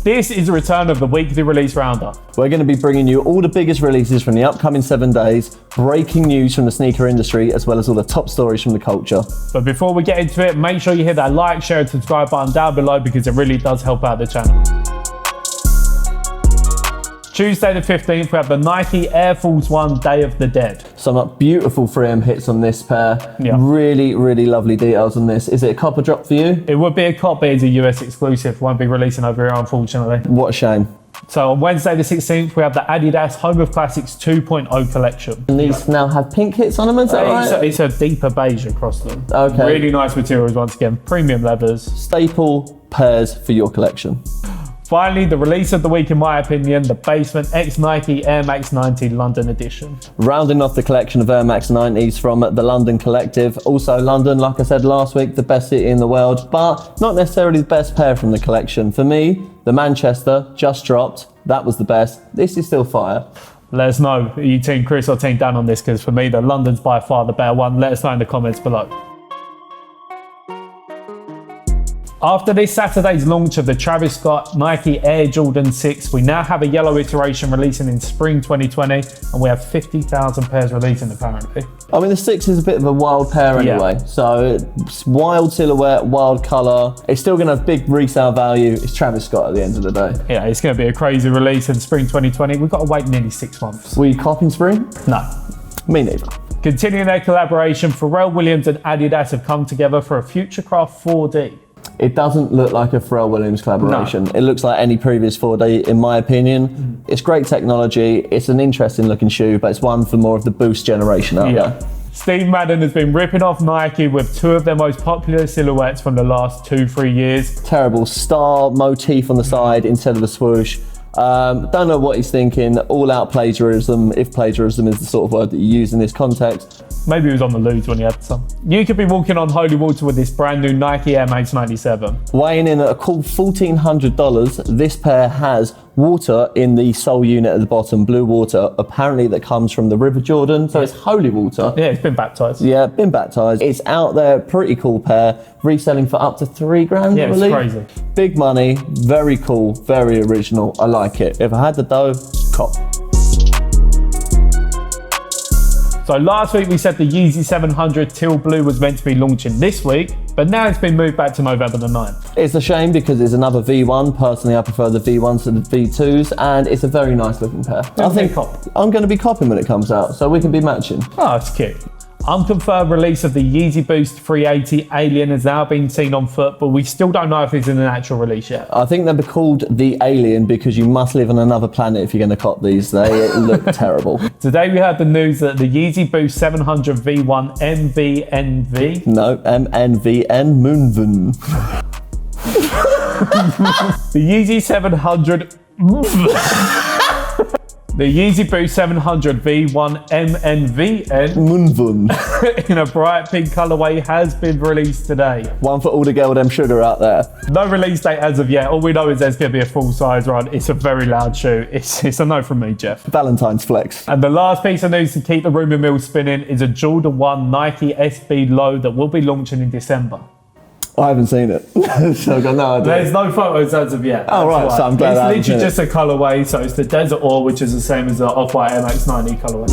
This is the return of the weekly release roundup. We're going to be bringing you all the biggest releases from the upcoming 7 days, breaking news from the sneaker industry, as well as all the top stories from the culture. But before we get into it, make sure you hit that like, share and subscribe button down below because it really does help out the channel. Tuesday the 15th, we have the Nike Air Force 1 Day of the Dead. Some beautiful 3M hits on this pair. Yeah. Really, really lovely details on this. Is it a copper drop for you? It would be a cop, but it's a US exclusive. Won't be releasing over here, unfortunately. What a shame. So on Wednesday the 16th, we have the Adidas Home of Classics 2.0 collection. And these now have pink hits on them, is that right? It's a deeper beige across them. Okay. Really nice materials once again, premium leathers. Staple pairs for your collection. Finally, the release of the week, in my opinion, the Basement X Nike Air Max 90 London edition. Rounding off the collection of Air Max 90s from the London Collective. Also London, like I said last week, the best city in the world, but not necessarily the best pair from the collection. For me, the Manchester just dropped. That was the best. This is still fire. Let us know, are you Team Chris or Team Dan on this? Because for me, the London's by far the better one. Let us know in the comments below. After this Saturday's launch of the Travis Scott Nike Air Jordan 6, we now have a yellow iteration releasing in spring 2020, and we have 50,000 pairs releasing apparently. I mean, the 6 is a bit of a wild pair anyway. Yeah. So it's wild silhouette, wild colour. It's still going to have big resale value. It's Travis Scott at the end of the day. Yeah, it's going to be a crazy release in spring 2020. We've got to wait nearly 6 months. Will you cop in spring? No. Me neither. Continuing their collaboration, Pharrell Williams and Adidas have come together for a Futurecraft 4D. It doesn't look like a Pharrell Williams collaboration. No. It looks like any previous 4D, in my opinion. It's great technology. It's an interesting looking shoe, but it's one for more of the Boost generation out there. Steve Madden has been ripping off Nike with 2 of their most popular silhouettes from the last 2-3 years. Terrible star motif on the side instead of a swoosh. Don't know what he's thinking. All out plagiarism, if plagiarism is the sort of word that you use in this context. Maybe he was on the loose when he had some. You could be walking on holy water with this brand new Nike Air Max 97. Weighing in at a cool $1,400, this pair has water in the sole unit at the bottom, blue water, apparently that comes from the River Jordan, so it's holy water. Yeah, it's been baptised. Yeah, been baptised. It's out there, pretty cool pair, reselling for up to $3,000, yeah, I believe. It's crazy. Big money, very cool, very original, I like it. If I had the dough, cop. So last week we said the Yeezy 700 Teal Blue was meant to be launching this week, but now it's been moved back to November the 9th. It's a shame because it's another V1. Personally, I prefer the V1s to the V2s, and it's a very nice looking pair. I think I'm going to be copping when it comes out, so we can be matching. Oh, it's cute. Unconfirmed release of the Yeezy Boost 380 Alien has now been seen on foot, but we still don't know if it's in an actual release yet. I think they're called the Alien because you must live on another planet if you're going to cop these. They look terrible. Today we heard the news that the Yeezy Boost 700 V1 MVNV. No, MNVN Moonvun. The Yeezy 700. The Yeezy Boost 700 V1 MNVN Moonvun in a bright pink colorway has been released today. One for all the girl them sugar out there. No release date as of yet. All we know is there's going to be a full size run. It's a very loud shoe. It's a no from me, Jeff. Valentine's flex. And the last piece of news to keep the rumour mill spinning is a Jordan 1 Nike SB Low that will be launching in December. I haven't seen it, so I've got no idea. There's no photos as of yet. Oh, right, so I'm glad I haven't seen it. It's literally just a colourway, so it's the Desert Ore, which is the same as the Off-White MX90 colourway.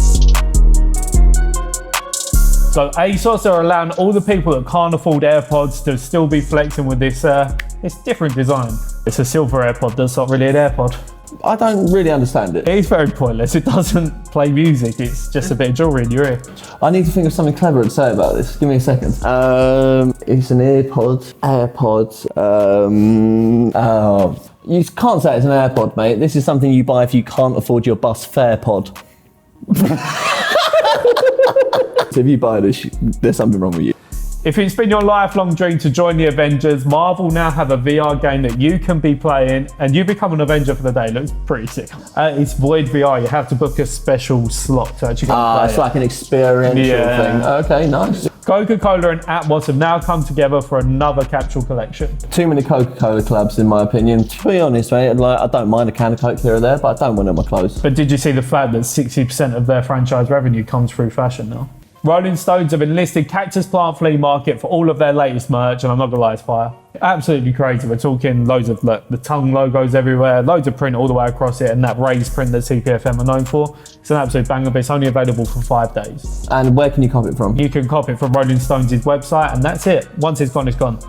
So ASOS are allowing all the people that can't afford AirPods to still be flexing with this it's different design. It's a silver AirPod, that's not really an AirPod. I don't really understand it. It's very pointless. It doesn't play music. It's just a bit of jewellery in your ear. I need to think of something clever to say about this. Give me a second. It's an AirPod. AirPods. You can't say it's an AirPod, mate. This is something you buy if you can't afford your bus fare pod. So if you buy this, there's something wrong with you. If it's been your lifelong dream to join the Avengers, Marvel now have a VR game that you can be playing and you become an Avenger for the day. It looks pretty sick. It's Void VR. You have to book a special slot to actually play it's like an experiential thing. Okay, nice. Coca-Cola and Atmos have now come together for another capsule collection. Too many Coca-Cola collabs in my opinion. To be honest, mate, I don't mind a can of Coke here or there, but I don't want it on my clothes. But did you see the fact that 60% of their franchise revenue comes through fashion now? Rolling Stones have enlisted Cactus Plant Flea Market for all of their latest merch, and I'm not gonna lie, it's fire. Absolutely crazy. We're talking loads of the tongue logos everywhere, loads of print all the way across it, and that raised print that CPFM are known for. It's an absolute banger, but it's only available for 5 days. And where can you cop it from? You can cop it from Rolling Stones' website, and that's it. Once it's gone, it's gone.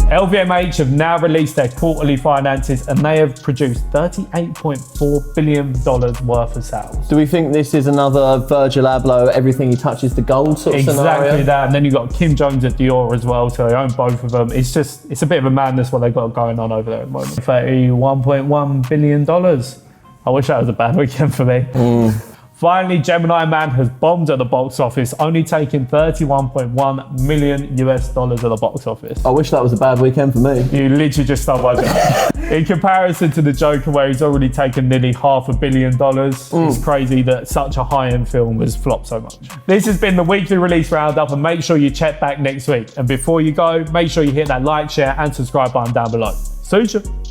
LVMH have now released their quarterly finances, and they have produced $38.4 billion worth of sales. Do we think this is another Virgil Abloh, everything he touches the gold sort of scenario? Exactly that. And then you've got Kim Jones at Dior as well, so they own both of them. It's a bit of a madness what they've got going on over there at the moment. $31.1 billion. I wish that was a bad weekend for me. Finally, Gemini Man has bombed at the box office, only taking $31.1 million US at the box office. I wish that was a bad weekend for me. You literally just stole my joke. In comparison to the Joker, where he's already taken nearly $500 million, it's crazy that such a high-end film has flopped so much. This has been the weekly release roundup, and make sure you check back next week. And before you go, make sure you hit that like, share, and subscribe button down below. See you.